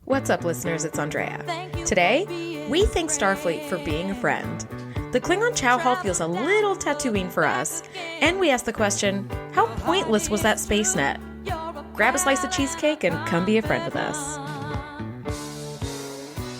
What's up, listeners? It's Andrea. Today, we thank Starfleet for being a friend. The Klingon Chow Hall feels a little Tattooine for us, and we ask the question, how pointless was that space net? Grab a slice of cheesecake and come be a friend with us.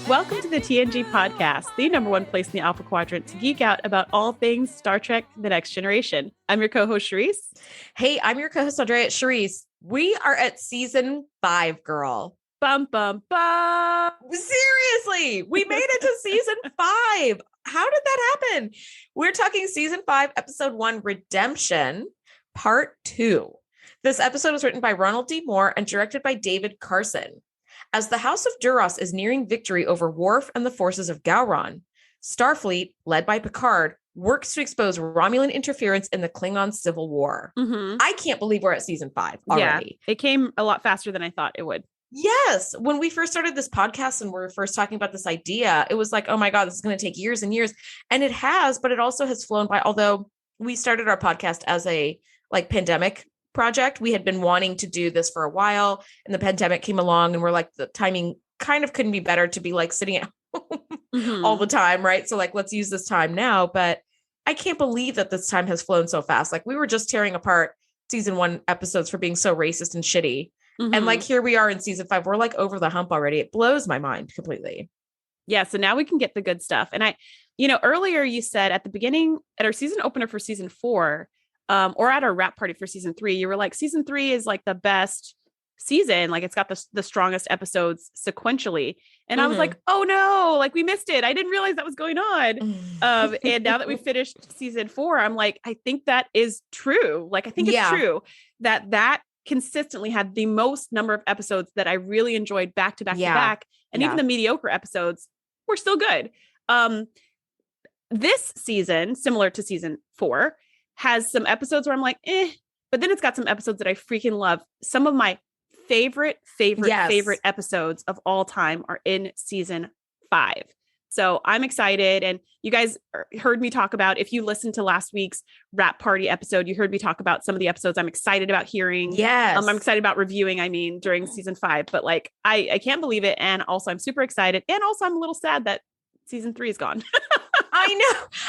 Welcome to the TNG Podcast, the number one place in the Alpha Quadrant to geek out about all things Star Trek: The Next Generation. I'm your co-host, Shereese. Hey, I'm your co-host, Andrea. Shereese. We are at season 5, girl. Bum, bum, bum. Seriously, we made it to season 5. How did that happen? We're talking season 5, episode 1, Redemption, part 2. This episode was written by Ronald D. Moore and directed by David Carson. As the House of Duras is nearing victory over Worf and the forces of Gowron, Starfleet, led by Picard, works to expose Romulan interference in the Klingon Civil War. Mm-hmm. I can't believe we're at season 5 already. Yeah, it came a lot faster than I thought it would. Yes. When we first started this podcast and we were first talking about this idea, it was like, oh my God, this is going to take years and years. And it has, but it also has flown by. Although we started our podcast as a pandemic project, we had been wanting to do this for a while, and the pandemic came along and we're like, the timing kind of couldn't be better to be like sitting at home all the time. Right. So let's use this time now. But I can't believe that this time has flown so fast. We were just tearing apart season 1 episodes for being so racist and shitty. Mm-hmm. And here we are in season 5, we're over the hump already. It blows my mind completely. Yeah. So now we can get the good stuff. And earlier you said at the beginning, at our season opener for season 4, or at our wrap party for season 3, you were like, season 3 is the best season. It's got the strongest episodes sequentially. And I was like, oh no, we missed it. I didn't realize that was going on. And now that we finished season 4, I'm like, I think that is true. I think it's true that consistently had the most number of episodes that I really enjoyed back to back to back. And even the mediocre episodes were still good. This season, similar to season 4, has some episodes where I'm like, but then it's got some episodes that I freaking love. Some of my favorite episodes of all time are in season 5. So I'm excited. And you guys heard me talk about, if you listened to last week's wrap party episode, you heard me talk about some of the episodes I'm excited about hearing. Yes. I'm excited about reviewing, during season 5, but I can't believe it. And also I'm super excited. And also I'm a little sad that season 3 is gone.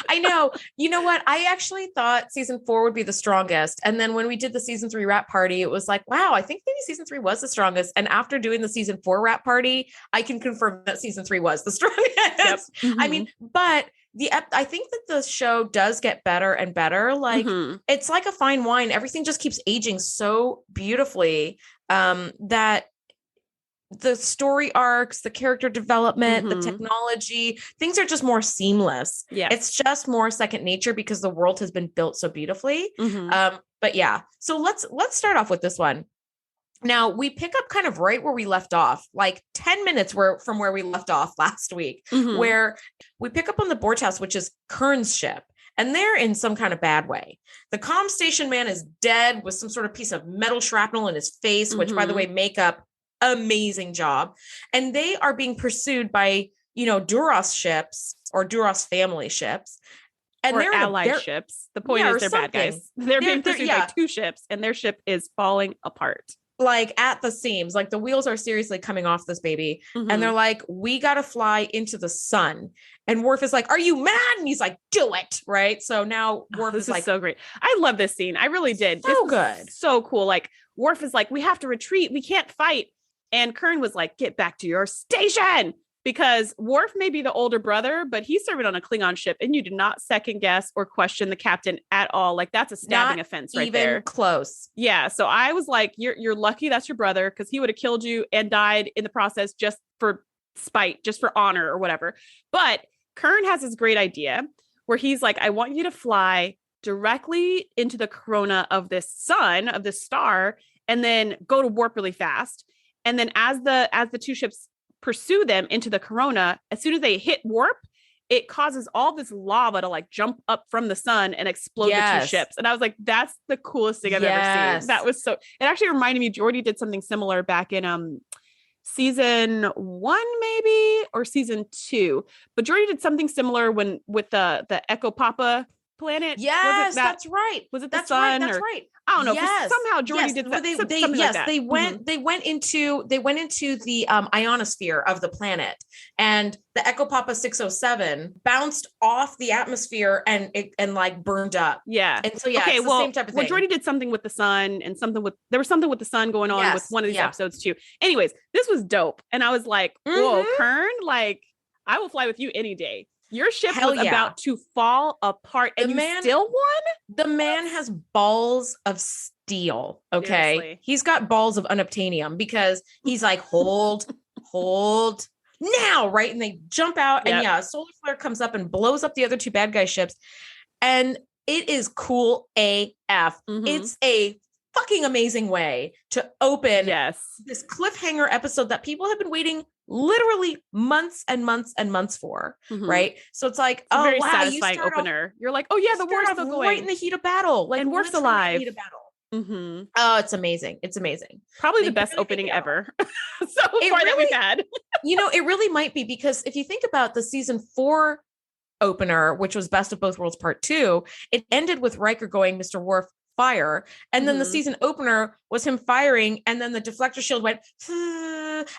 I know. You know what? I actually thought season 4 would be the strongest. And then when we did the season 3 wrap party, it was like, wow, I think maybe season 3 was the strongest. And after doing the season 4 wrap party, I can confirm that season 3 was the strongest. Yep. Mm-hmm. But I think that the show does get better and better. It's like a fine wine. Everything just keeps aging so beautifully, that the story arcs, the character development, the technology, things are just more seamless. Yeah. It's just more second nature because the world has been built so beautifully. But yeah, so let's start off with this one. Now we pick up kind of right where we left off, 10 minutes from where we left off last week, where we pick up on the Borch House, which is Kern's ship. And they're in some kind of bad way. The comm station man is dead with some sort of piece of metal shrapnel in his face, which by the way, makeup, amazing job. And they are being pursued by, Duras ships or Duras family ships. And they're allied ships. The point is they're bad guys. They're being pursued by 2 ships and their ship is falling apart. At the seams, the wheels are seriously coming off this baby. And they're like, we got to fly into the sun. And Worf is like, are you mad? And he's like, do it. Right. So now Worf is so great. I love this scene. I really did. So good. So cool. Worf is like, we have to retreat. We can't fight. And Kern was like, get back to your station, because Worf may be the older brother, but he's serving on a Klingon ship and you did not second guess or question the captain at all. That's a stabbing offense right there. Even close. Yeah. So I was like, you're lucky that's your brother, because he would have killed you and died in the process just for spite, just for honor or whatever. But Kern has this great idea where he's like, I want you to fly directly into the corona of this sun, of this star, and then go to warp really fast. And then as the 2 ships pursue them into the corona, as soon as they hit warp, it causes all this lava to jump up from the sun and explode the 2 ships. And I was like, that's the coolest thing I've ever seen. That was it actually reminded me, Geordi did something similar back in season 1, maybe, or season 2. But Geordi did something similar with the Echo Papa planet? Yes, that's right. Was it the That's sun? right. That's right. I don't know. Yes. Somehow Geordi did Well, something yes, like that. they went into the ionosphere of the planet, and the Ecopapa 607 bounced off the atmosphere and like burned up. Yeah. And so it's the same type of thing. Well, Geordi did something with the sun, and there was something with the sun going on with one of these episodes too. Anyways, this was dope. And I was like, whoa, Kern, like, I will fly with you any day. Your ship was about to fall apart, and you still won? The man has balls of steel, okay? Seriously. He's got balls of unobtainium because he's like, hold now, right? And they jump out, and a solar flare comes up and blows up the other two bad guy ships. And it is cool AF. It's a fucking amazing way to open this cliffhanger episode that people have been waiting literally months and months and months for, right? So it's like, it's a very satisfying opener. You're like, oh yeah, the war's still going, right in the heat of battle, like, and we're still alive. Heat of battle. Oh, it's amazing. It's amazing. Probably the best opening ever so far that we've had. It really might be, because if you think about the season 4 opener, which was Best of Both Worlds Part 2, it ended with Riker going, Mr. Worf, fire. And then the season opener was him firing, and then the deflector shield went,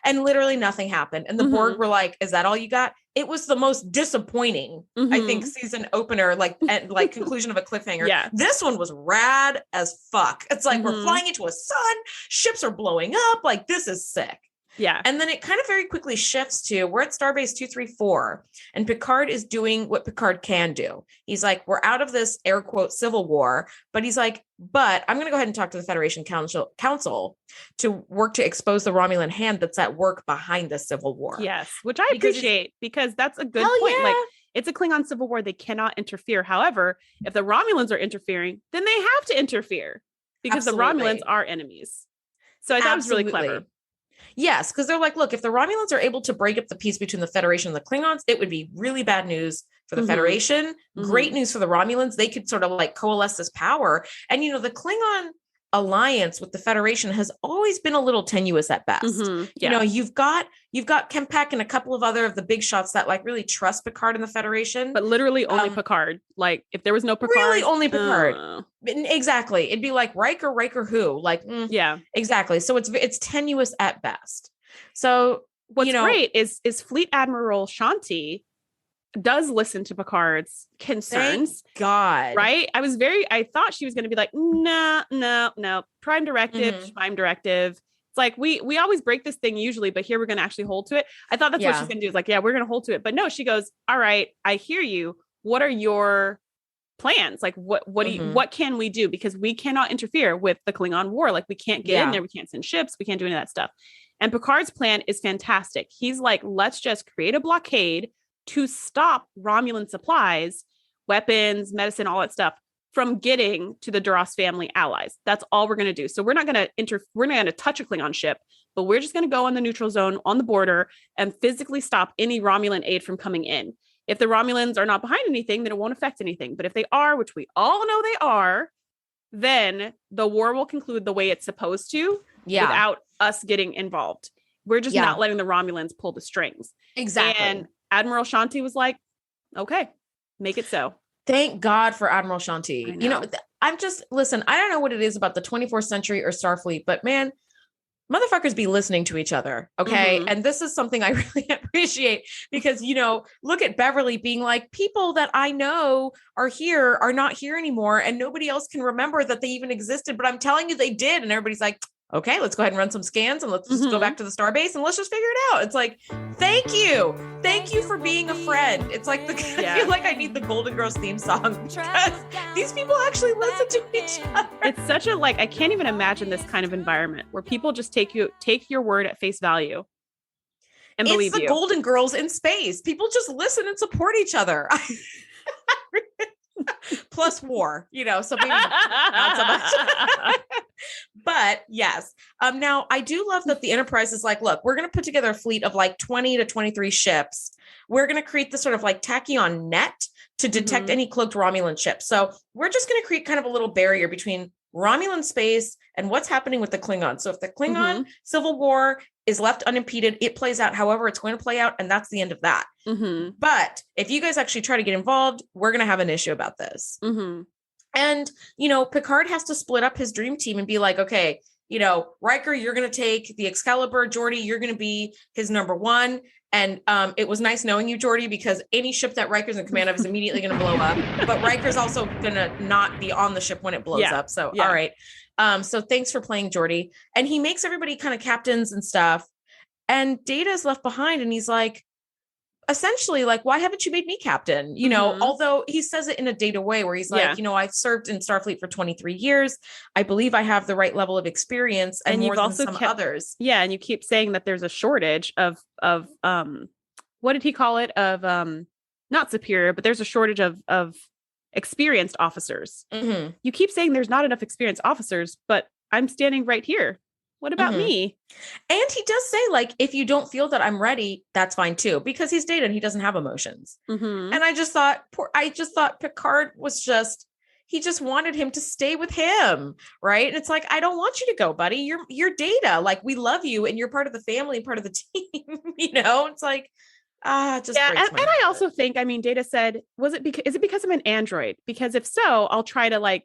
and literally nothing happened. And the Borg were like, is that all you got? It was the most disappointing, I think, season opener, like conclusion of a cliffhanger. Yeah. This one was rad as fuck. It's like, we're flying into a sun, ships are blowing up, like, this is sick. Yeah. And then it kind of very quickly shifts to, we're at Starbase 234, and Picard is doing what Picard can do. He's like, we're out of this air quote civil war, but he's like, but I'm going to go ahead and talk to the Federation Council to work to expose the Romulan hand that's at work behind the civil war. Yes, which I appreciate, because that's a good point. Yeah. Like, it's a Klingon civil war. They cannot interfere. However, if the Romulans are interfering, then they have to interfere, because the Romulans are enemies. So I thought it was really clever. Yes, because they're like, look, if the Romulans are able to break up the peace between the Federation and the Klingons, it would be really bad news for the Federation. Great news for the Romulans. They could sort of like coalesce this power. And, the Klingon alliance with the Federation has always been a little tenuous at best. You've got Kempak and a couple of other of the big shots that like really trust Picard and the Federation, but literally only Picard. Like, if there was no Picard, really only Picard. Exactly. It'd be like Riker who? Like, exactly. So it's tenuous at best. So what's great is Fleet Admiral Shanti does listen to Picard's concerns. Thank God. Right? I thought she was going to be like, no, prime directive. It's like, we always break this thing usually, but here we're going to actually hold to it. I thought that's what she's going to do. Is like, yeah, we're going to hold to it. But no, she goes, all right, I hear you. What are your plans? Like, what can we do? Because we cannot interfere with the Klingon war. Like, we can't get in there. We can't send ships. We can't do any of that stuff. And Picard's plan is fantastic. He's like, let's just create a blockade to stop Romulan supplies, weapons, medicine, all that stuff from getting to the Duras family allies. That's all we're going to do. So we're not going to touch a Klingon ship, but we're just going to go on the neutral zone on the border and physically stop any Romulan aid from coming in. If the Romulans are not behind anything, then it won't affect anything. But if they are, which we all know they are, then the war will conclude the way it's supposed to without us getting involved. We're just not letting the Romulans pull the strings. Exactly. And Admiral Shanti was like, okay, make it so. Thank God for Admiral Shanti. Listen, I don't know what it is about the 24th century or Starfleet, but man, motherfuckers be listening to each other. Okay. And this is something I really appreciate, because, look at Beverly being like, people that I know are not here anymore. And nobody else can remember that they even existed, but I'm telling you they did. And everybody's like, okay, let's go ahead and run some scans and let's just go back to the starbase and let's just figure it out. It's like, thank you for being a friend. It's like I feel like I need the Golden Girls theme song, because these people actually listen to each other. It's such a, I can't even imagine this kind of environment where people just take your word at face value and believe you. It's the Golden Girls in space. People just listen and support each other. Plus war, so maybe not so much. But yes. Now I do love that the Enterprise is like, look, we're going to put together a fleet of like 20 to 23 ships. We're going to create this sort of like tachyon net to detect any cloaked Romulan ships. So we're just going to create kind of a little barrier between Romulan space and what's happening with the Klingons. So if the Klingon civil war is left unimpeded, it plays out however it's going to play out. And that's the end of that. But if you guys actually try to get involved, we're going to have an issue about this. And, Picard has to split up his dream team and be like, okay, Riker, you're going to take the Excalibur. Geordi, you're going to be his number one. And it was nice knowing you, Geordi, because any ship that Riker's in command of is immediately going to blow up. But Riker's also going to not be on the ship when it blows up. So, all right. So thanks for playing, Geordi. And he makes everybody kind of captains and stuff. And Data is left behind. And he's like, essentially, like, why haven't you made me captain? Although he says it in a Data way where he's like, I've served in Starfleet for 23 years. I believe I have the right level of experience and more than some others. Yeah. And you keep saying that there's a shortage of what did he call it? Of not superior, but there's a shortage of experienced officers. You keep saying there's not enough experienced officers, but I'm standing right here. What about me? And he does say, like, if you don't feel that I'm ready, that's fine too, because he's Data and he doesn't have emotions. And I just thought Picard was he just wanted him to stay with him. Right. And it's like, I don't want you to go, buddy. You're Data. Like, we love you and you're part of the family and part of the team. It's like, just and I also think, Data said, is it because I'm an android? Because if so, I'll try to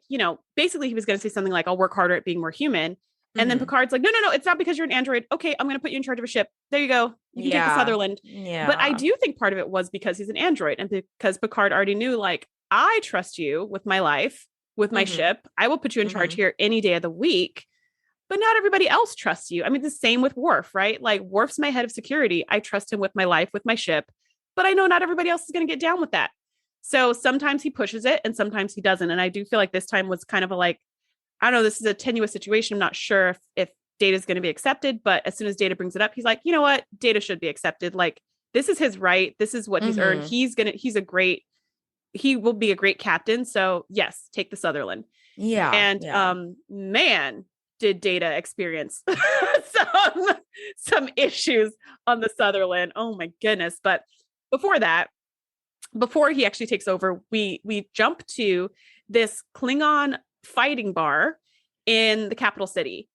basically he was going to say something like, I'll work harder at being more human. And then Picard's like, no, it's not because you're an android. Okay, I'm going to put you in charge of a ship. There you go. You can take the Sutherland. Yeah. But I do think part of it was because he's an android and because Picard already knew, like, I trust you with my life, with my ship. I will put you in charge here any day of the week. But not everybody else trusts you. The same with Worf, right? Like, Worf's my head of security. I trust him with my life, with my ship. But I know not everybody else is going to get down with that. So sometimes he pushes it and sometimes he doesn't. And I do feel like this time was kind of I don't know, this is a tenuous situation. I'm not sure if Data's going to be accepted, but as soon as Data brings it up, he's like, you know what? Data should be accepted. Like, this is his right. This is what he's earned. He will be a great captain. So yes, take the Sutherland. Yeah. And man, did Data experience some issues on the Sutherland. Oh my goodness. But before he actually takes over, we jump to this Klingon fighting bar in the capital city.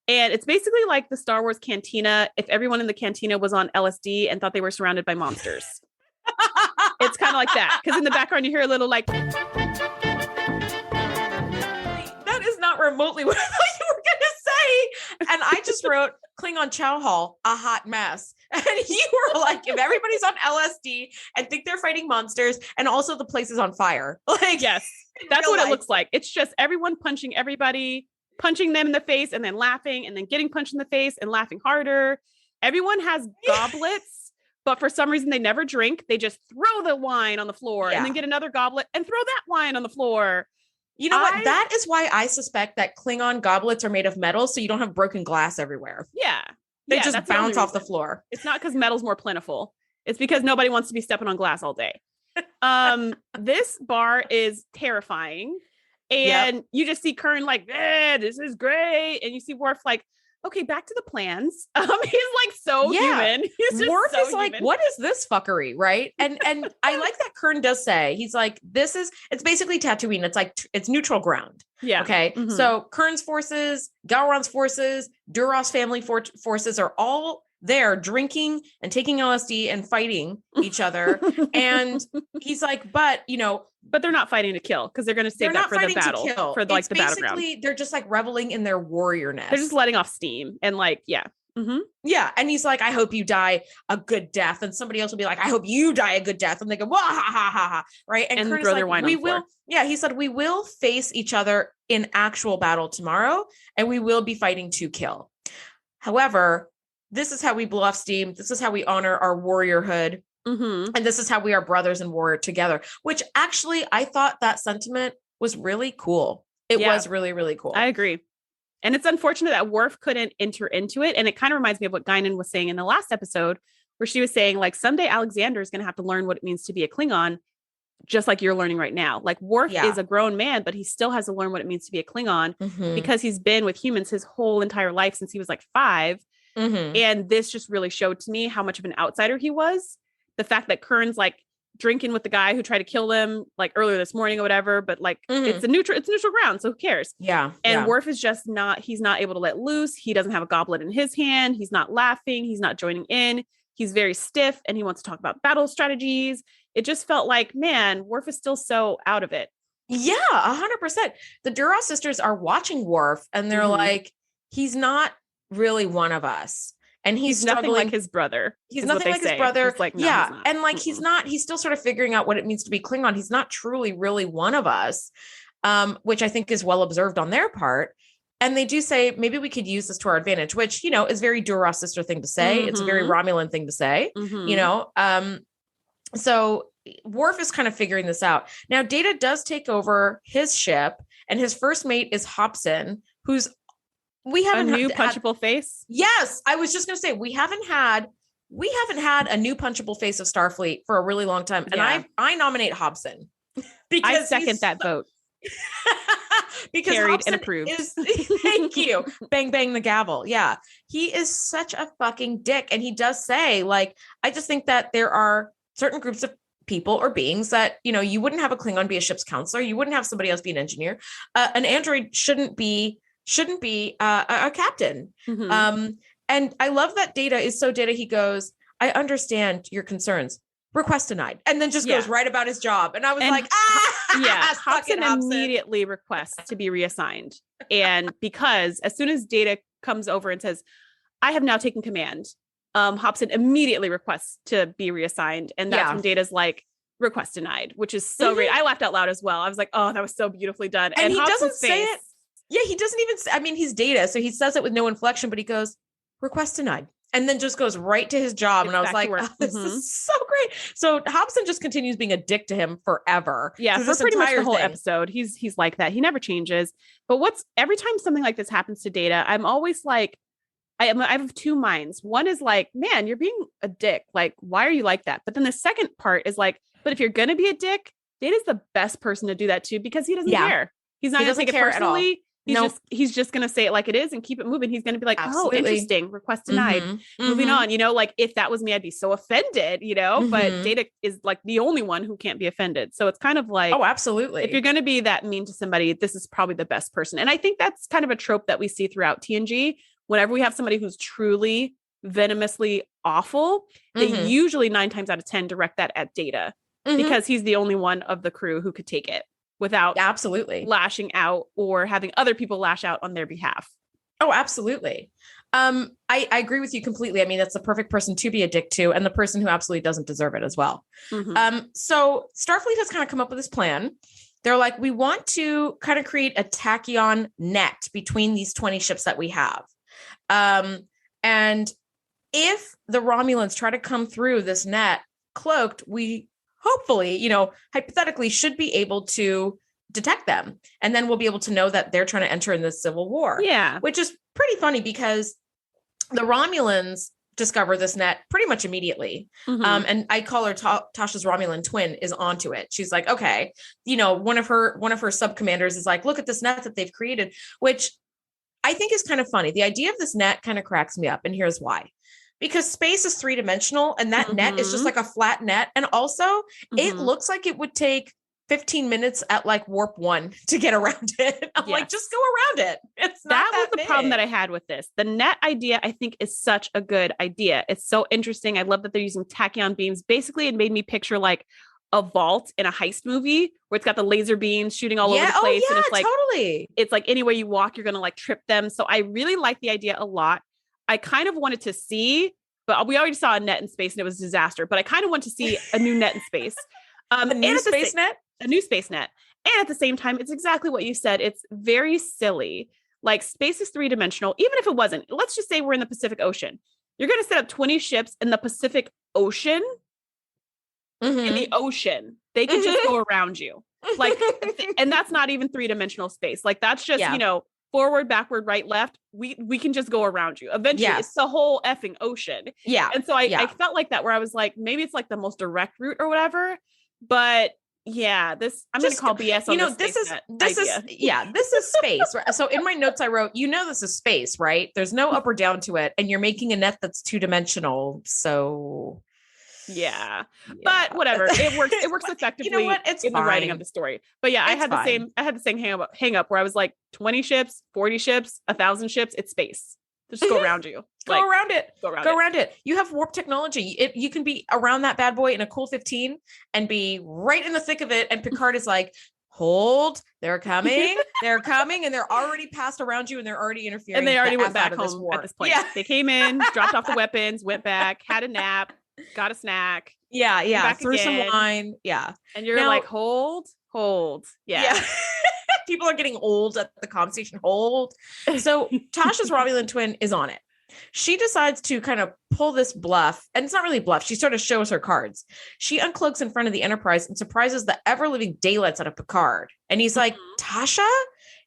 And it's basically like the Star Wars cantina if everyone in the cantina was on LSD and thought they were surrounded by monsters. It's kind of like that. Because in the background, you hear a little like... That is not remotely what I thought you were going to say. And I just wrote Klingon Chow Hall, a hot mess. And you were like, if everybody's on LSD and think they're fighting monsters and also the place is on fire. Like, yes, that's what it looks like. It's just everyone punching everybody, punching them in the face and then laughing and then getting punched in the face and laughing harder. Everyone has goblets, but for some reason they never drink. They just throw the wine on the floor and then get another goblet and throw that wine on the floor. You know what? That is why I suspect that Klingon goblets are made of metal, so you don't have broken glass everywhere. Yeah. They just bounce off the floor. It's not because metal's more plentiful. It's because nobody wants to be stepping on glass all day. This bar is terrifying. And you just see Curran like, this is great. And you see Worf like, okay, back to the plans. He's like so human. Worf is like, what is this fuckery? Right. And I like that Curran does say, he's like, it's basically Tattooine. It's like, it's neutral ground. Yeah. Okay. So Curran's forces, Gowron's forces, Duras family forces are all there drinking and taking LSD and fighting each other. And he's like, but they're not fighting to kill because they're going to save that for the battle, for like the battleground. They're just like reveling in their warriorness. They're just letting off steam and like, yeah. Yeah. And he's like, I hope you die a good death. And somebody else will be like, I hope you die a good death. And they go, wah, ha, ha, ha, ha. Right. And throw their wine on the floor. Yeah. He said, we will face each other in actual battle tomorrow and we will be fighting to kill. However, this is how we blow off steam. This is how we honor our warriorhood. And this is how we are brothers and warrior together, which actually I thought that sentiment was really cool. It was really, really cool. I agree. And it's unfortunate that Worf couldn't enter into it. And it kind of reminds me of what Guinan was saying in the last episode, where she was saying like someday Alexander is going to have to learn what it means to be a Klingon, just like you're learning right now. Like Worf is a grown man, but he still has to learn what it means to be a Klingon because he's been with humans his whole entire life since he was like 5. And this just really showed to me how much of an outsider he was. The fact that Curran's like drinking with the guy who tried to kill them like earlier this morning or whatever, but like it's neutral ground. So who cares? Yeah. And Worf is just he's not able to let loose. He doesn't have a goblet in his hand. He's not laughing. He's not joining in. he's very stiff and he wants to talk about battle strategies. It just felt like, man, Worf is still so out of it. Yeah, 100%. The Duras sisters are watching Worf and they're like, he's not really one of us. And he's nothing like his brother. He's nothing like his brother. Like, no, yeah. And like, he's still sort of figuring out what it means to be Klingon. He's not truly really one of us, which I think is well observed on their part. And they do say, maybe we could use this to our advantage, which, is very Duras sister thing to say. It's a very Romulan thing to say, so Worf is kind of figuring this out. Now, Data does take over his ship and his first mate is Hobson, who's we haven't a new punchable face. Yes. I was just going to say, we haven't had a new punchable face of Starfleet for a really long time. And I nominate Hobson because I second that vote. Because carried Hobson and approved. Thank you. Bang, bang the gavel. Yeah. He is such a fucking dick. And he does say, like, I just think that there are certain groups of people or beings that, you wouldn't have a Klingon be a ship's counselor. You wouldn't have somebody else be an engineer. An android shouldn't be a captain. And I love that Data is so Data. He goes, I understand your concerns. Request denied. And then just goes right about his job. And I was like, Hobson immediately requests to be reassigned. And because as soon as Data comes over and says, I have now taken command, Hobson immediately requests to be reassigned. And that's when Data's like, request denied, which is so great. I laughed out loud as well. I was like, oh, that was so beautifully done. And he doesn't say it. Yeah, he doesn't even say, I mean, he's Data, so he says it with no inflection, but he goes, request denied. And then just goes right to his job. And I was like, this is so great. So Hobson just continues being a dick to him forever. Yeah, for pretty much the whole episode. He's like that. He never changes. But every time something like this happens to Data, I'm always like, I have two minds. One is like, man, you're being a dick. Like, why are you like that? But then the second part is like, but if you're going to be a dick, Data's the best person to do that to because he doesn't care. He's not going to take it personally. He's just going to say it like it is and keep it moving. He's going to be like, oh, interesting. Request denied. Moving on. Like if that was me, I'd be so offended, but Data is like the only one who can't be offended. So it's kind of like, oh, absolutely. If you're going to be that mean to somebody, this is probably the best person. And I think that's kind of a trope that we see throughout TNG. Whenever we have somebody who's truly venomously awful, they usually 9 times out of 10 direct that at Data because he's the only one of the crew who could take it without absolutely lashing out or having other people lash out on their behalf. Oh, absolutely. I agree with you completely. I mean, that's the perfect person to be a dick to and the person who absolutely doesn't deserve it as well. So Starfleet has kind of come up with this plan. They're like, we want to kind of create a tachyon net between these 20 ships that we have. And if the Romulans try to come through this net cloaked, we hopefully, hypothetically should be able to detect them. And then we'll be able to know that they're trying to enter in this civil war. Yeah. Which is pretty funny because the Romulans discover this net pretty much immediately. And I call her Tasha's Romulan twin is onto it. She's like, okay, one of her sub-commanders is like, look at this net that they've created, which I think is kind of funny. The idea of this net kind of cracks me up. And here's why. Because space is 3-dimensional and that net is just like a flat net. And also it looks like it would take 15 minutes at like warp 1 to get around it. I'm like, just go around it. It's not that was the problem that I had with this. The net idea, I think, is such a good idea. It's so interesting. I love that they're using tachyon beams. Basically, it made me picture like a vault in a heist movie where it's got the laser beams shooting all over the place. And it's like, totally. It's like anywhere you walk, you're going to like trip them. So I really like the idea a lot. I kind of wanted to see, but we already saw a net in space and it was a disaster, but I kind of want to see a new net in space. A new space net? A new space net. And at the same time, it's exactly what you said. It's very silly. Like space is 3-dimensional. Even if it wasn't, let's just say we're in the Pacific Ocean. You're going to set up 20 ships in the Pacific Ocean. In the ocean, they can just go around you. Like, and that's not even 3-dimensional space. Like that's just, forward, backward, right, left. We can just go around you. Eventually it's the whole effing ocean. Yeah. And so I felt like that where I was like, maybe it's like the most direct route or whatever, but I'm going to call BS on this is space. Right? So in my notes I wrote, this is space, right? There's no up or down to it. And you're making a net that's 2-dimensional. So yeah, but whatever. It works effectively. You know what? It's in the writing of the story. But yeah, I had the same hang up where I was like 20 ships, 40 ships, 1,000 ships. It's space. Just go around you. Go around it. Go around it. You have warp technology. You can be around that bad boy in a cool 15 and be right in the thick of it. And Picard is like, hold, they're coming, and they're already passed around you and they're already interfering. And they already went back home at this point. Yeah. They came in, dropped off the weapons, went back, had a nap, got a snack. Yeah. Threw some wine. Yeah. And you're like, hold. Yeah. People are getting old at the comm station. Hold. So Tasha's Romulan twin is on it. She decides to kind of pull this bluff, and it's not really bluff. She sort of shows her cards. She uncloaks in front of the Enterprise and surprises the ever-living daylights out of Picard. And he's like, Tasha?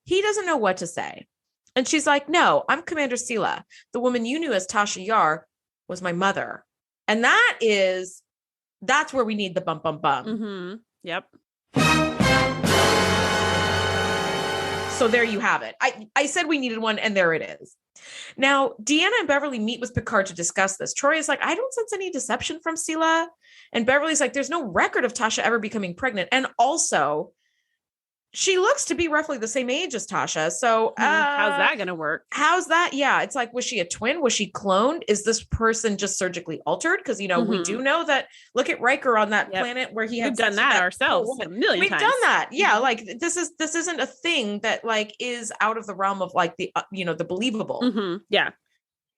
He doesn't know what to say. And she's like, no, I'm Commander Sela. The woman you knew as Tasha Yar was my mother. And that's where we need the bum, bum, bum. Mm-hmm. Yep. So there you have it. I said we needed one, and there it is. Now, Deanna and Beverly meet with Picard to discuss this. Troy is like, I don't sense any deception from Sela. And Beverly's like, there's no record of Tasha ever becoming pregnant. And also, she looks to be roughly the same age as Tasha. So how's that going to work? How's that? Yeah. It's like, was she a twin? Was she cloned? Is this person just surgically altered? Because, we do know that, look at Riker on that planet where he had done that ourselves a million times. We've done that. Yeah. Like this isn't a thing that like is out of the realm of like the, the believable. Mm-hmm. Yeah.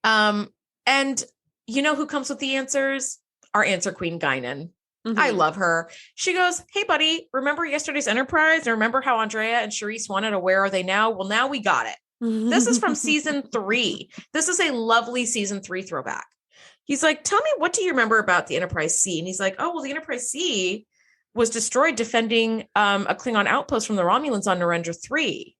And who comes with the answers? Our answer queen, Guinan. Mm-hmm. I love her. She goes, hey, buddy, remember yesterday's Enterprise? And remember how Andrea and Shereese wanted a Where Are They Now? Well, now we got it. This is from season 3. This is a lovely season 3 throwback. He's like, tell me, what do you remember about the Enterprise C? And he's like, oh, well, the Enterprise C was destroyed defending a Klingon outpost from the Romulans on Narendra 3.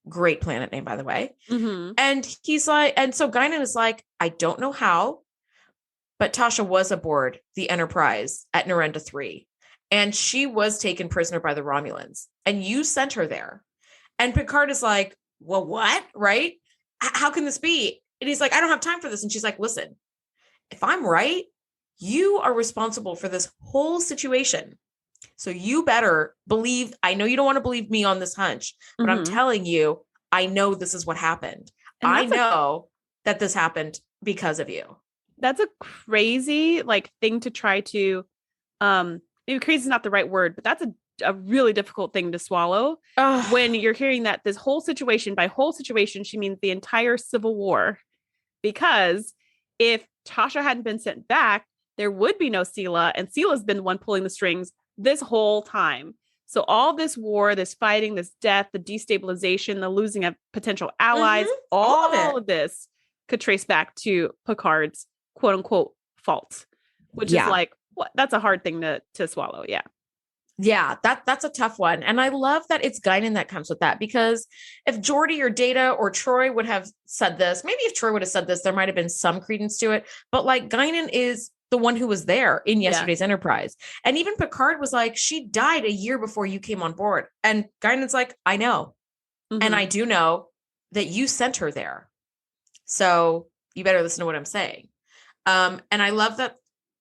Great planet name, by the way. Mm-hmm. And he's like, and so Guinan is like, I don't know how, but Tasha was aboard the Enterprise at Narendra 3, and she was taken prisoner by the Romulans, and you sent her there. And Picard is like, well, what? Right? How can this be? And he's like, I don't have time for this. And she's like, listen, if I'm right, you are responsible for this whole situation. So you better believe, I know you don't want to believe me on this hunch, but I'm telling you, I know this is what happened. I know that this happened because of you. That's a crazy thing to try to, maybe crazy is not the right word, but that's a really difficult thing to swallow. When you're hearing that this whole situation, by whole situation, she means the entire Civil War, because if Tasha hadn't been sent back, there would be no Sela, and Sela's been the one pulling the strings this whole time. So all this war, this fighting, this death, the destabilization, the losing of potential allies, all of this could trace back to Picard's quote unquote fault, which is what? That's a hard thing to swallow. Yeah. Yeah, that's a tough one. And I love that it's Guinan that comes with that, because if Geordi or Data or Troy would have said this, maybe if Troy would have said this, there might have been some credence to it. But Guinan is the one who was there in yesterday's Enterprise. And even Picard was like, she died a year before you came on board. And Guinan's like, I know. And I do know that you sent her there. So you better listen to what I'm saying. And I love that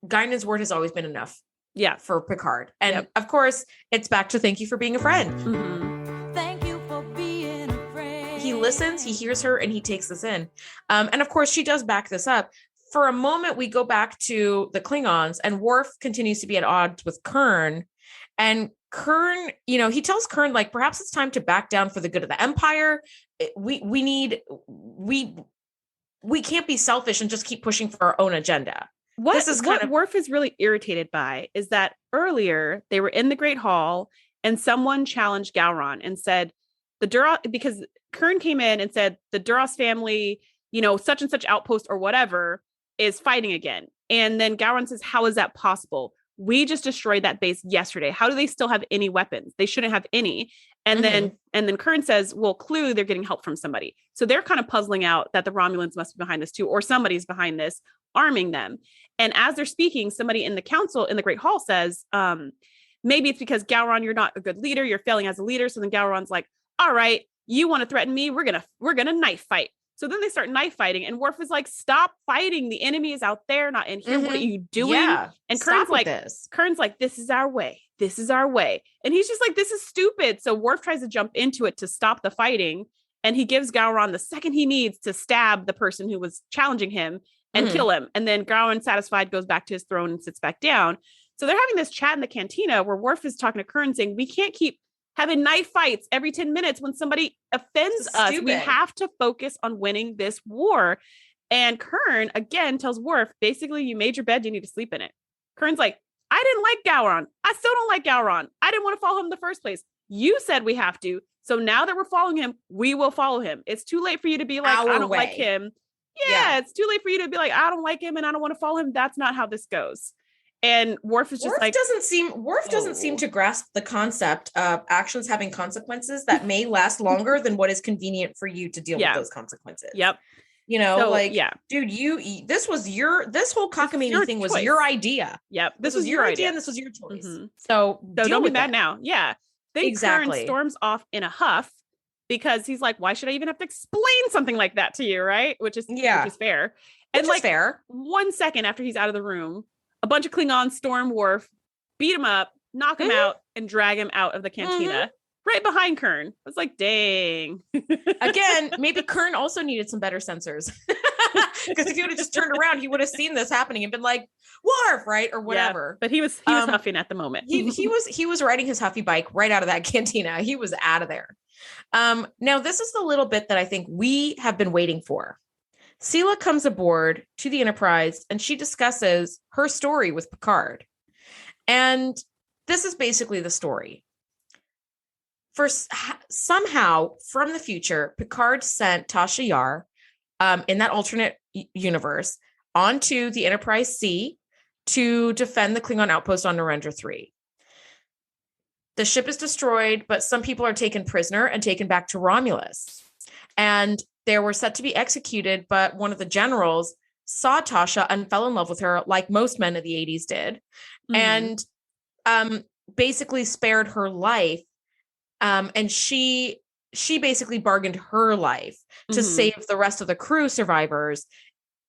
Guinan's word has always been enough. Yeah, for Picard. And of course, it's back to thank you for being a friend. Thank you for being a friend. He listens, he hears her, and he takes this in. And of course, she does back this up. For a moment, we go back to the Klingons, and Worf continues to be at odds with Kurn. And Kurn, he tells Kurn, perhaps it's time to back down for the good of the Empire. We can't be selfish and just keep pushing for our own agenda. What Worf is really irritated by is that earlier they were in the Great Hall and someone challenged Gowron and said because Kurn came in and said the Duras family, such and such outpost or whatever is fighting again. And then Gowron says, how is that possible? We just destroyed that base yesterday. How do they still have any weapons? They shouldn't have any. And then Kurn says, well, clearly they're getting help from somebody. So they're kind of puzzling out that the Romulans must be behind this too, or somebody's behind this, arming them. And as they're speaking, somebody in the council in the Great Hall says, maybe it's because Gowron, you're not a good leader. You're failing as a leader. So then Gowron's like, all right, you want to threaten me? We're going to knife fight. So then they start knife fighting, and Worf is like, stop fighting. The enemy is out there, not in here. What are you doing? Yeah, and Kern's like, this is our way. This is our way. And he's just like, this is stupid. So Worf tries to jump into it to stop the fighting. and he gives Gowron the second he needs to stab the person who was challenging him and kill him. And then Gowron, satisfied, goes back to his throne and sits back down. So they're having this chat in the cantina where Worf is talking to Kern saying, we can't keep having knife fights every 10 minutes when somebody offends us. We have to focus on winning this war. And Kern, again, tells Worf, basically, you made your bed, you need to sleep in it. Kern's like, I didn't like Gowron. I still don't like Gowron. I didn't want to follow him in the first place. You said we have to. So now that we're following him, we will follow him. It's too late for you to be like, I don't like him. Yeah, it's too late for you to be like, I don't like him and I don't want to follow him. That's not how this goes. And Worf is just Worf doesn't seem to grasp the concept of actions having consequences that may last longer than what is convenient for you to deal with those consequences. Yep. You know, so, dude, this whole cockamamie thing was your idea. Yep. This was your idea and this was your choice. Mm-hmm. So don't be mad now. Yeah. Then Kern storms off in a huff because he's like, why should I even have to explain something like that to you? Right. Which is fair. And like fair. 1 second after he's out of the room, a bunch of Klingons storm Worf, beat him up, knock him out, and drag him out of the cantina. Right behind Kern. I was like, dang. Again, maybe Kern also needed some better sensors. Because if he would have just turned around, he would have seen this happening and been like, Worf, right? Or whatever. Yeah, but he was huffing at the moment. he was riding his huffy bike right out of that cantina. He was out of there. Now, this is the little bit that I think we have been waiting for. Sela comes aboard to the Enterprise and she discusses her story with Picard. And this is basically the story. Somehow from the future, Picard sent Tasha Yar in that alternate universe onto the Enterprise C to defend the Klingon outpost on Narendra 3. The ship is destroyed, but some people are taken prisoner and taken back to Romulus. And they were set to be executed, but one of the generals saw Tasha and fell in love with her like most men of the 80s did. And basically spared her life. And she basically bargained her life to save the rest of the crew survivors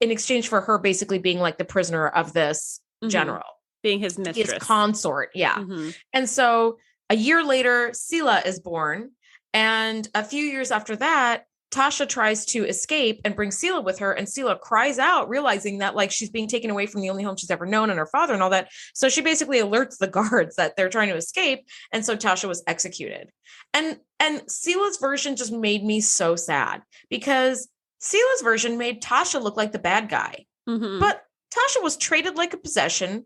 in exchange for her basically being like the prisoner of this general. Being his mistress. His consort, And so a year later, Sela is born. And a few years after that, Tasha tries to escape and bring Sela with her, and Sela cries out, realizing that like she's being taken away from the only home she's ever known and her father and all that. So she basically alerts the guards that they're trying to escape, and so Tasha was executed. And Sela's version just made me so sad because Sela's version made Tasha look like the bad guy, but Tasha was traded like a possession,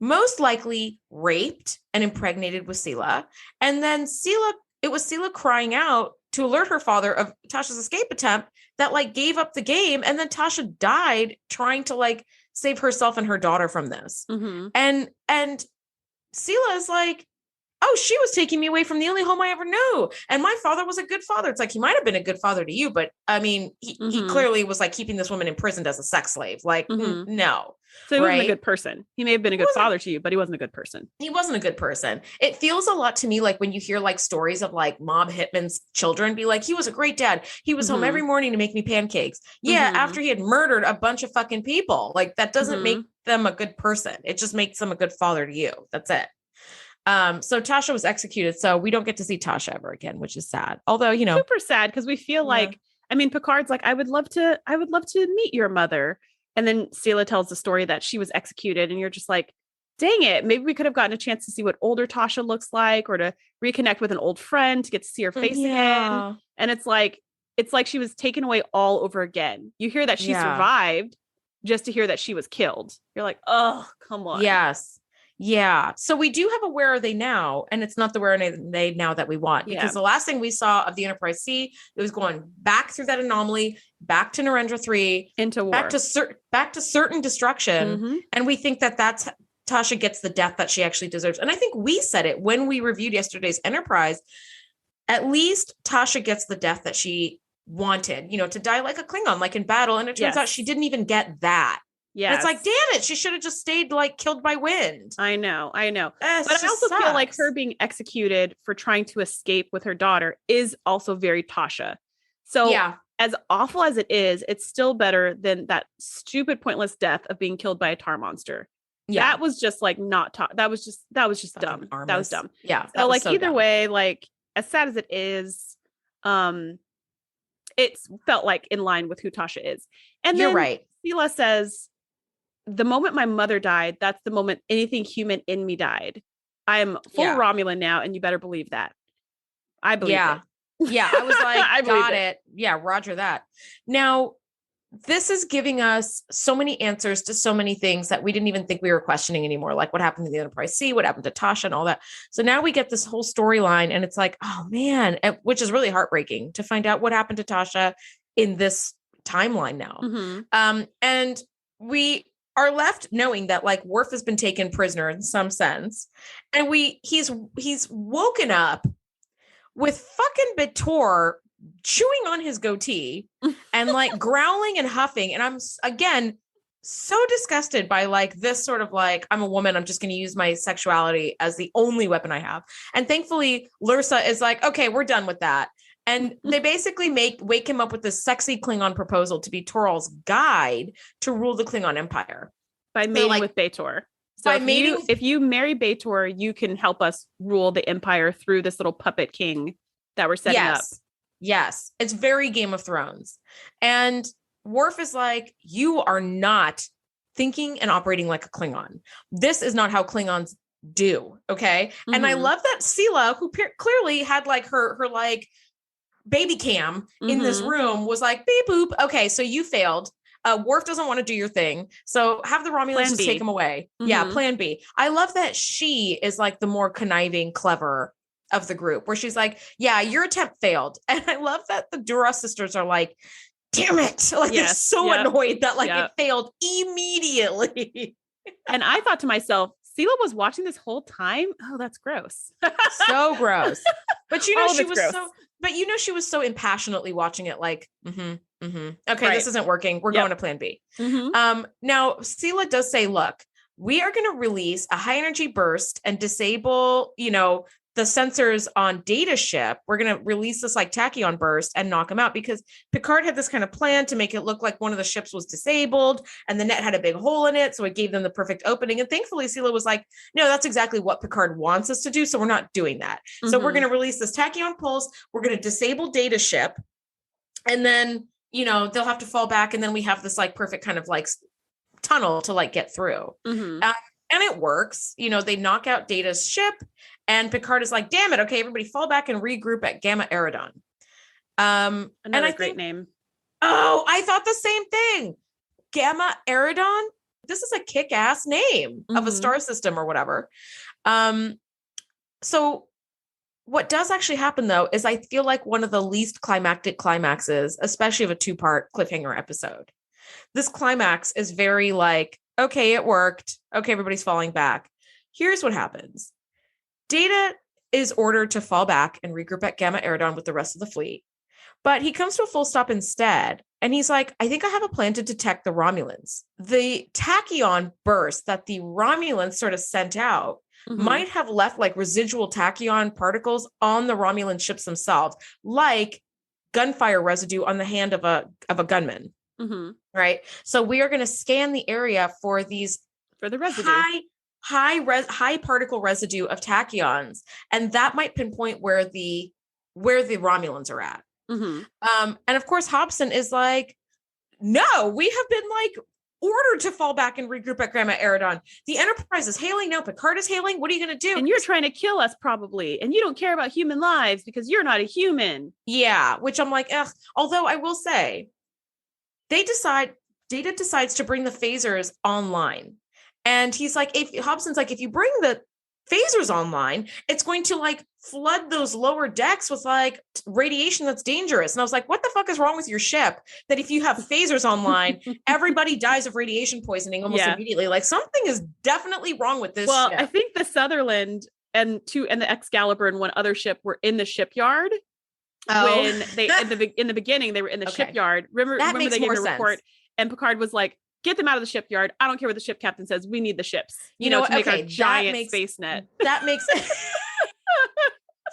most likely raped and impregnated with Sela, and then it was Sela crying out to alert her father of Tasha's escape attempt that like gave up the game. And then Tasha died trying to like save herself and her daughter from this. And Sela is like, oh, she was taking me away from the only home I ever knew. And my father was a good father. It's like, he might've been a good father to you, but I mean, he clearly was like keeping this woman imprisoned as a sex slave. Like, no. So he wasn't a good person. He may have been a good father to you, but he wasn't a good person. He wasn't a good person. It feels a lot to me like when you hear like stories of like mob hitmen's children be like, he was a great dad. He was home every morning to make me pancakes. Yeah, after he had murdered a bunch of fucking people. Like that doesn't make them a good person. It just makes them a good father to you. That's it. So Tasha was executed. So we don't get to see Tasha ever again, which is sad. Although, you know, super sad because we feel like, I mean, Picard's like, I would love to meet your mother. And then Sela tells the story that she was executed and you're just like, dang it. Maybe we could have gotten a chance to see what older Tasha looks like or to reconnect with an old friend to get to see her face again. And it's like she was taken away all over again. You hear that she survived just to hear that she was killed. You're like, oh, come on. Yes. Yeah. So we do have a Where Are They Now? And it's not the Where Are They Now that we want, because the last thing we saw of the Enterprise C, it was going back through that anomaly, back to Narendra 3, into war, back to certain destruction. And we think that that's Tasha gets the death that she actually deserves. And I think we said it when we reviewed yesterday's Enterprise, at least Tasha gets the death that she wanted, you know, to die like a Klingon, like in battle. And it turns out she didn't even get that. Yeah, it's like, damn it, she should have just stayed like killed by wind. I know. But I also feel like her being executed for trying to escape with her daughter is also very Tasha. So as awful as it is, it's still better than that stupid, pointless death of being killed by a tar monster. Yeah, that was just like not that was just dumb. That was dumb. Yeah. So like either way, like as sad as it is, it's felt like in line with who Tasha is. And You're then right. Sela says, the moment my mother died, that's the moment anything human in me died. I am full Yeah. Romulan now, and you better believe that. I believe Yeah. it. Yeah. I was like, I believe got it. Yeah. Roger that. Now, this is giving us so many answers to so many things that we didn't even think we were questioning anymore. Like what happened to the Enterprise C, what happened to Tasha and all that. So now we get this whole storyline and it's like, oh man, which is really heartbreaking to find out what happened to Tasha in this timeline now. And we are left knowing that like Worf has been taken prisoner in some sense. And he's woken up with fucking Bator chewing on his goatee and like growling and huffing. And I'm again so disgusted by like this sort of like, I'm a woman, I'm just going to use my sexuality as the only weapon I have. And thankfully Lursa is like, okay, we're done with that. And they basically wake him up with this sexy Klingon proposal to be Toral's guide to rule the Klingon Empire. By mating with Bator. So if you marry Bator, you can help us rule the Empire through this little puppet king that we're setting up. Yes. It's very Game of Thrones. And Worf is like, you are not thinking and operating like a Klingon. This is not how Klingons do. Okay. And I love that Sela, who clearly had like her like baby cam in this room, was like, beep boop. Okay. So you failed. Worf doesn't want to do your thing. So have the Romulans just take him away. Yeah. Plan B. I love that she is like the more conniving, clever of the group, where she's like, yeah, your attempt failed. And I love that the Duras sisters are like, damn it. Like they're so annoyed that like it failed immediately. And I thought to myself, Sela was watching this whole time. Oh, that's gross. So gross. But you know, she was so impassionately watching it like, okay, this isn't working. We're going to plan B. Now Sela does say, look, we are going to release a high energy burst and disable, the sensors on Data's ship. We're going to release this like tachyon burst and knock them out, because Picard had this kind of plan to make it look like one of the ships was disabled and the net had a big hole in it. So it gave them the perfect opening. And thankfully Sela was like, no, that's exactly what Picard wants us to do. So we're not doing that. So we're going to release this tachyon pulse. We're going to disable Data's ship. And then, they'll have to fall back. And then we have this like perfect kind of like tunnel to like get through. And it works. They knock out Data's ship. And Picard is like, damn it. Okay, everybody fall back and regroup at Gamma Eridon. Another great name. Oh, I thought the same thing. Gamma Eridon. This is a kick-ass name of a star system or whatever. So what does actually happen though, is I feel like one of the least climactic climaxes, especially of a 2-part cliffhanger episode. This climax is very like, okay, it worked. Okay, everybody's falling back. Here's what happens. Data is ordered to fall back and regroup at Gamma Eridon with the rest of the fleet. But he comes to a full stop instead. And he's like, I think I have a plan to detect the Romulans. The tachyon burst that the Romulans sort of sent out might have left like residual tachyon particles on the Romulan ships themselves, like gunfire residue on the hand of a gunman. Right. So we are going to scan the area for the residue. High particle residue of tachyons, and that might pinpoint where the Romulans are at. And of course Hobson is like, no, we have been like ordered to fall back and regroup at Gamma Eridon. The Enterprise is hailing. No, Picard is hailing. What are you going to do? And you're trying to kill us probably, and you don't care about human lives because you're not a human. Yeah, which I'm like, ugh. Although I will say, Data decides to bring the phasers online. And he's like, Hobson's like, if you bring the phasers online, it's going to like flood those lower decks with like radiation that's dangerous. And I was like, what the fuck is wrong with your ship that if you have phasers online, everybody dies of radiation poisoning almost immediately? Like something is definitely wrong with this ship. I think the Sutherland and the Excalibur and one other ship were in the shipyard. When they in the beginning they were in the shipyard. Remember they gave a report and Picard was like, get them out of the shipyard. I don't care what the ship captain says. We need the ships, to make our giant space net. That makes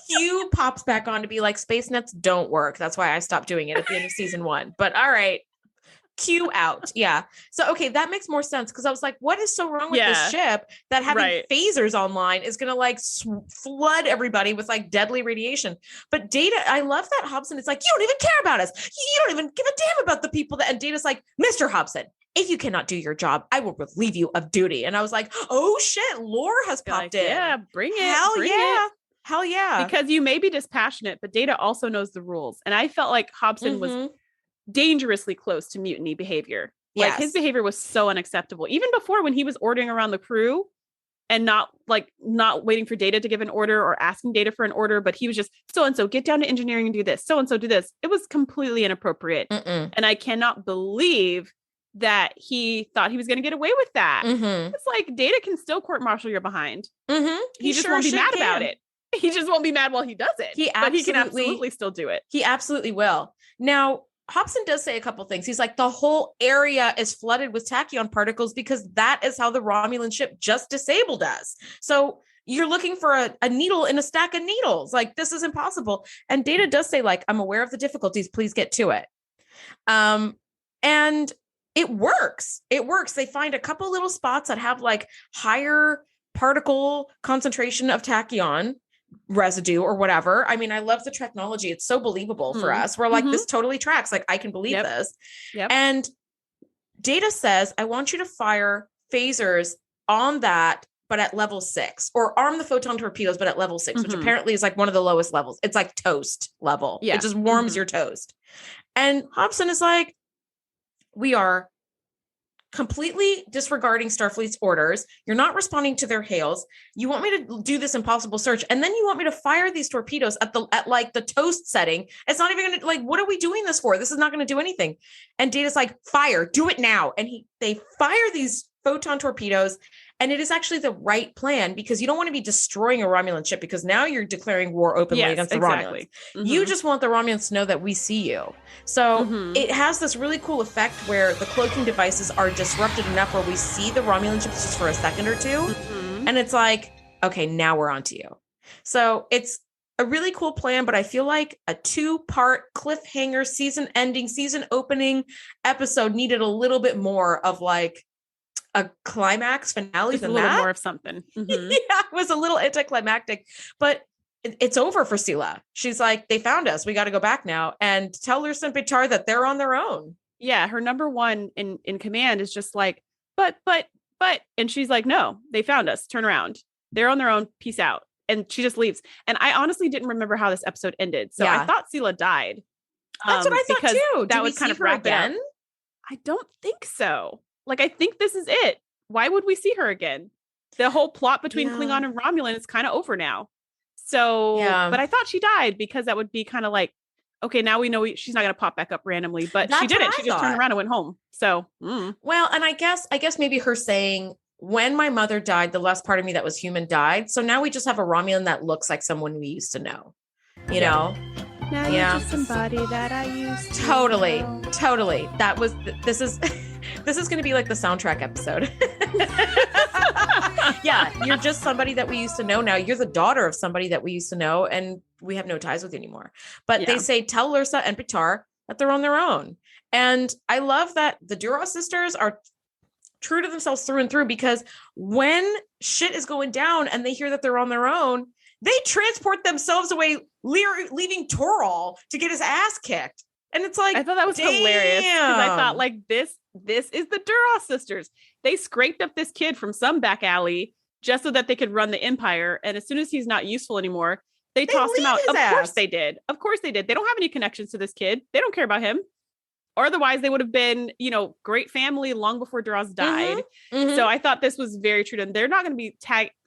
Q pops back on to be like, space nets don't work. That's why I stopped doing it at the end of season 1. But all right, Cue out. Yeah. So, okay, that makes more sense because I was like, what is so wrong with this ship that having phasers online is going to like flood everybody with like deadly radiation? But Data, I love that Hobson is like, you don't even care about us. You don't even give a damn about the people that, and Data's like, Mr. Hobson, if you cannot do your job, I will relieve you of duty. And I was like, oh shit, lore has popped in. Yeah, bring it. Hell yeah. Because you may be dispassionate, but Data also knows the rules. And I felt like Hobson was dangerously close to mutiny behavior. Like his behavior was so unacceptable. Even before, when he was ordering around the crew and not waiting for Data to give an order or asking Data for an order, but he was just so-and-so get down to engineering and do this. So-and-so do this. It was completely inappropriate. And I cannot believe that he thought he was going to get away with that. It's like Data can still court-martial your behind. He just won't be mad about it. He just won't be mad while he does it. But he can absolutely still do it. He absolutely will. Now, Hobson does say a couple things. He's like, the whole area is flooded with tachyon particles because that is how the Romulan ship just disabled us. So you're looking for a needle in a stack of needles. Like, this is impossible. And Data does say, like, I'm aware of the difficulties. Please get to it. And it works. It works. They find a couple little spots that have like higher particle concentration of tachyon residue or whatever. I mean, I love the technology. It's so believable for us. We're like, this totally tracks. Like, I can believe this. And Data says, I want you to fire phasers on that, but at level 6, or arm the photon torpedoes, but at level 6, which apparently is like one of the lowest levels. It's like toast level. It just warms your toast. And Hobson is like, we are completely disregarding Starfleet's orders. You're not responding to their hails. You want me to do this impossible search, and then you want me to fire these torpedoes at like the toast setting. It's not even gonna, like, what are we doing this for? This is not going to do anything. And Data's like, fire, do it now. And they fire these photon torpedoes, and it is actually the right plan because you don't want to be destroying a Romulan ship because now you're declaring war openly against the Romulans. You just want the Romulans to know that we see you. So it has this really cool effect where the cloaking devices are disrupted enough where we see the Romulan ships just for a second or two. And it's like, okay, now we're on to you. So it's a really cool plan, but I feel like a 2-part cliffhanger, season ending, season opening episode needed a little bit more of like a climax finale just than a little that. more of something. It was a little anticlimactic, but it's over for Sela. She's like, they found us. We got to go back now and tell Lursa and Pitar that they're on their own. Yeah, her number one in command is just like, but, and she's like, no, they found us. Turn around. They're on their own. Peace out. And she just leaves. And I honestly didn't remember how this episode ended. So I thought Sela died. That's what I thought too. That would kind of wrap it up. I don't think so. Like, I think this is it. Why would we see her again? The whole plot between Klingon and Romulan is kind of over now. So, but I thought she died because that would be kind of like, okay, now we know she's not going to pop back up randomly, but she didn't. She just turned around and went home. So, well, and I guess maybe her saying, when my mother died, the last part of me that was human died. So now we just have a Romulan that looks like someone we used to know, you know? Now you're just somebody that I used to know. Totally. That was, this is going to be like the soundtrack episode. Yeah. You're just somebody that we used to know. Now you're the daughter of somebody that we used to know and we have no ties with anymore. But they say, tell Lursa and Pitar that they're on their own. And I love that the Duras sisters are true to themselves through and through, because when shit is going down and they hear that they're on their own, they transport themselves away, leaving Toral to get his ass kicked. And it's like, I thought that was hilarious because I thought, like, this is the Duras sisters. They scraped up this kid from some back alley just so that they could run the Empire. And as soon as he's not useful anymore, they tossed him out. Of course they did. Of course they did. They don't have any connections to this kid. They don't care about him. Or otherwise they would have been, great family long before Duras died. So I thought this was very true to them. They're not going to be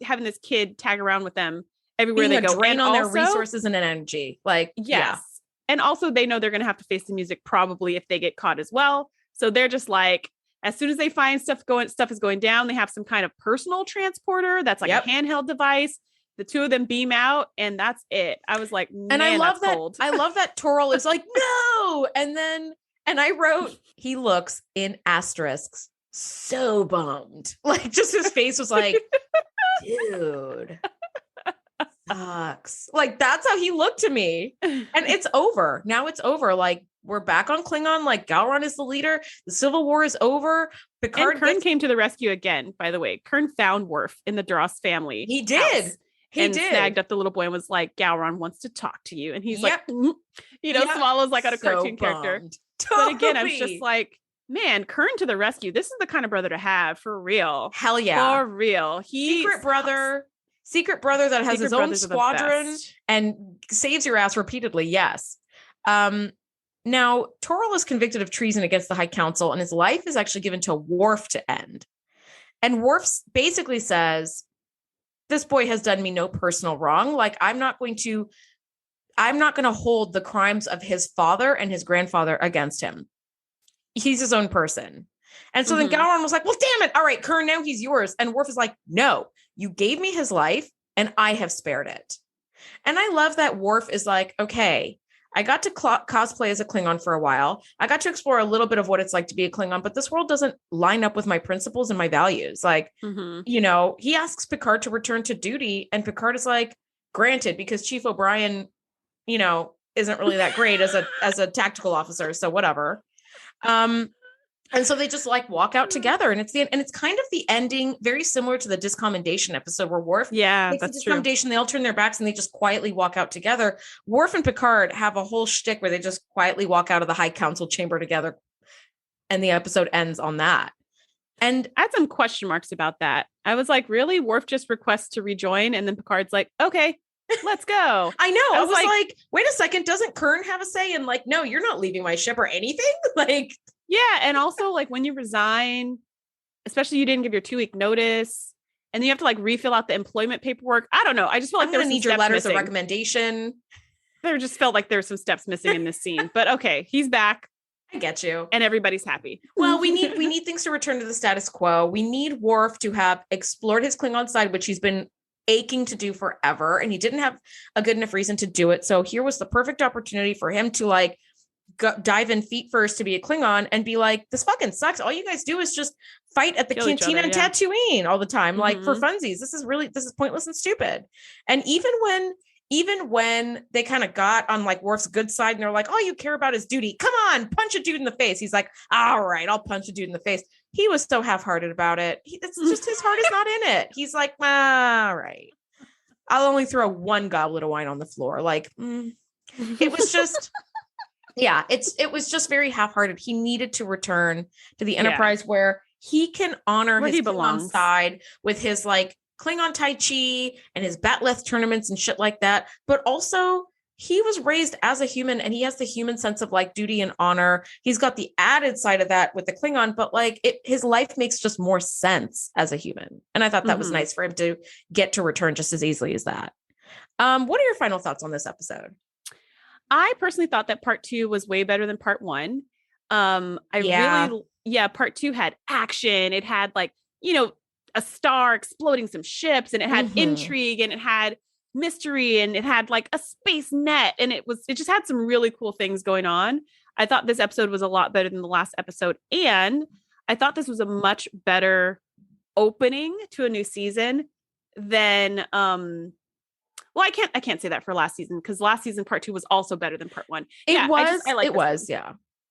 having this kid tag around with them everywhere they go. Drain on their resources and energy. Like, yes. Yeah. And also they know they're going to have to face the music probably if they get caught as well. So they're just like, as soon as they find stuff is going down, they have some kind of personal transporter that's like a handheld device. The two of them beam out and that's it. I was like, man, I love that's cold. I love that Toral is like, no. And I wrote, he looks in asterisks so bummed. Like, just his face was like, dude, sucks. Like, that's how he looked to me. And it's over. Now it's over. Like, we're back on Klingon. Like Gowron is the leader. The Civil War is over. Picard and Kern came to the rescue again, by the way. Kern found Worf in the Dross family. He did. He did. Snagged up the little boy and was like, Gowron wants to talk to you. And he's Yep. like, swallows like on a So cartoon character. bummed. But again, I was Totally. just like, man, Kern to the rescue. This is the kind of brother to have for real. Hell yeah. For real. Secret brother that has Secret his own brothers are the squadron best. and saves your ass repeatedly. Yes. Now, Toril is convicted of treason against the High Council, and his life is actually given to Worf to end. And Worf basically says, this boy has done me no personal wrong. Like, I'm not going to hold the crimes of his father and his grandfather against him. He's his own person. And so then Gowron was like, well, damn it. All right, Kern, now he's yours. And Worf is like, no, you gave me his life and I have spared it. And I love that Worf is like, okay, I got to cosplay as a Klingon for a while. I got to explore a little bit of what it's like to be a Klingon, but this world doesn't line up with my principles and my values. Like, he asks Picard to return to duty, and Picard is like, granted, because Chief O'Brien, isn't really that great as a tactical officer. So whatever. And so they just like walk out together, and it's kind of the ending, very similar to the discommendation episode where Worf takes the discommendation, they all turn their backs and they just quietly walk out together. Worf and Picard have a whole shtick where they just quietly walk out of the High Council chamber together, and the episode ends on that. And I had some question marks about that. I was like, really? Worf just requests to rejoin, and then Picard's like, okay, let's go. I know. I was like, wait a second, doesn't Kern have a say? And like, no, you're not leaving my ship or anything. Like, yeah. And also, like, when you resign, especially you didn't give your 2-week notice, and then you have to like refill out the employment paperwork. I don't know. I just feel like there need your letters of recommendation. There just felt like there's some steps missing in this scene. But okay, he's back. I get you. And everybody's happy. Well, we need things to return to the status quo. We need Worf to have explored his Klingon side, which he's been aching to do forever, and he didn't have a good enough reason to do it. So here was the perfect opportunity for him to like dive in feet first to be a Klingon and be like, this fucking sucks. All you guys do is just fight at the cantina and Tattooine all the time, like for funsies. This is pointless and stupid. And even when they kind of got on like Worf's good side and they're like, all you care about is duty. Come on, punch a dude in the face. He's like, all right, I'll punch a dude in the face. He was so half-hearted about it. It's just his heart is not in it. He's like, all right, I'll only throw one goblet of wine on the floor. Like, it was just, yeah, it was just very half-hearted. He needed to return to the Enterprise where he can honor his Klingon side with his like Klingon Tai Chi and his Batleth tournaments and shit like that. But also he was raised as a human and he has the human sense of like duty and honor. He's got the added side of that with the Klingon, but like his life makes just more sense as a human. And I thought that was nice for him to get to return just as easily as that. What are your final thoughts on this episode? I personally thought that part 2 was way better than part 1. Part 2 had action. It had like, a star exploding some ships, and it had intrigue, and it had mystery, and it had like a space net, and it just had some really cool things going on. I thought this episode was a lot better than the last episode, and I thought this was a much better opening to a new season than well, I can't say that for last season, because last season part 2 was also better than part 1.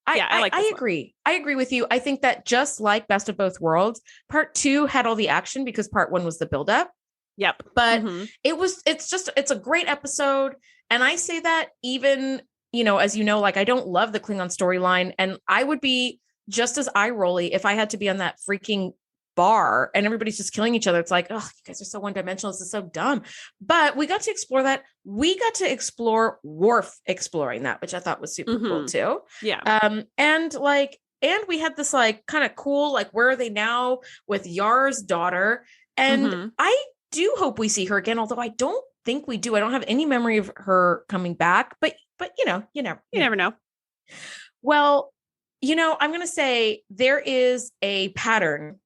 I agree. I agree with you. I think that just like Best of Both Worlds, part 2 had all the action because part 1 was the buildup. Yep. But it's a great episode. And I say that even, as you know, like I don't love the Klingon storyline, and I would be just as eye-rolly if I had to be on that freaking bar and everybody's just killing each other. It's like, oh, you guys are so one-dimensional. This is so dumb. But we got to explore that. We got to explore Worf exploring that, which I thought was super cool too. Yeah. And we had this like kind of cool, like, where are they now with Yar's daughter? And I do hope we see her again, although I don't think we do. I don't have any memory of her coming back, but you never know. Well, I'm going to say there is a pattern,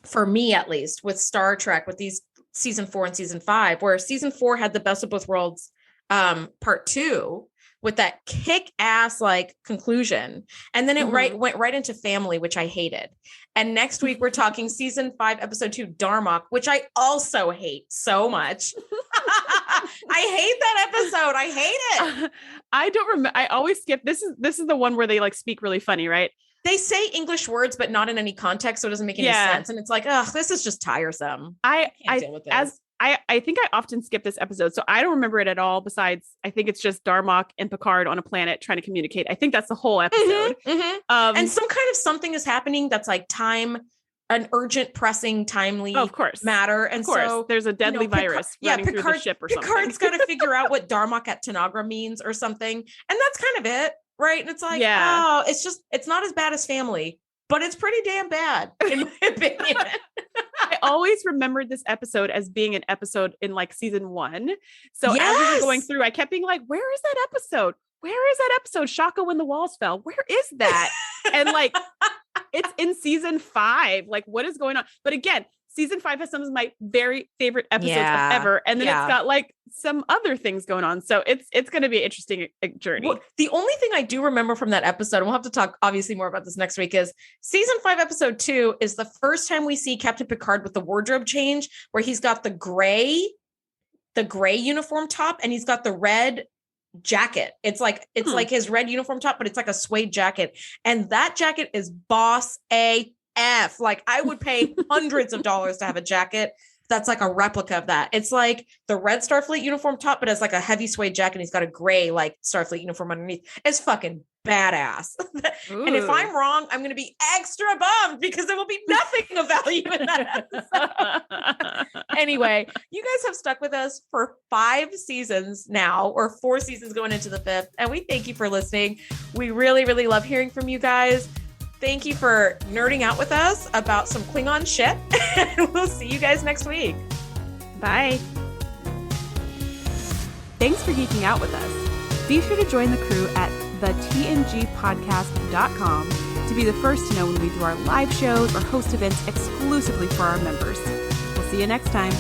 for me at least, with Star Trek, with these season 4 and season 5, where season 4 had the Best of Both Worlds part 2 with that kick-ass like conclusion, and then it went right into family, which I hated. And next week we're talking season 5 episode 2 Darmok, which I also hate so much. I hate that episode. I hate it. I don't remember. I always skip. This is the one where they like speak really funny, right? They say English words, but not in any context, so it doesn't make any sense. And it's like, ugh, this is just tiresome. I can't deal with this. I think I often skip this episode, so I don't remember it at all. Besides, I think it's just Darmok and Picard on a planet trying to communicate. I think that's the whole episode. And some kind of something is happening that's like an urgent, pressing, timely matter. And so there's a deadly virus running through the ship or something. Picard's got to figure out what Darmok at Tanagra means or something. And that's kind of it. Right. And it's like, oh, it's not as bad as Family, but it's pretty damn bad, in my opinion. I always remembered this episode as being an episode in like season 1. So as we were going through, I kept being like, where is that episode? Where is that episode? Shaka when the walls fell. Where is that? And like, it's in season 5. Like, what is going on? But again, season 5 has some of my very favorite episodes of ever. And then it's got like some other things going on. So it's going to be an interesting journey. Well, the only thing I do remember from that episode, and we'll have to talk obviously more about this next week, is season 5, episode 2 is the first time we see Captain Picard with the wardrobe change, where he's got the gray uniform top and he's got the red jacket. It's like his red uniform top, but it's like a suede jacket. And that jacket is boss AF. Like, I would pay hundreds of dollars to have a jacket that's like a replica of that. It's like the red Starfleet uniform top, but it's like a heavy suede jacket. And he's got a gray like Starfleet uniform underneath. It's fucking badass. And if I'm wrong, I'm going to be extra bummed because there will be nothing of value in that episode. Anyway, you guys have stuck with us for 5 seasons now, or 4 seasons going into the 5th. And we thank you for listening. We really, really love hearing from you guys. Thank you for nerding out with us about some Klingon shit. And we'll see you guys next week. Bye. Thanks for geeking out with us. Be sure to join the crew at thetngpodcast.com to be the first to know when we do our live shows or host events exclusively for our members. We'll see you next time.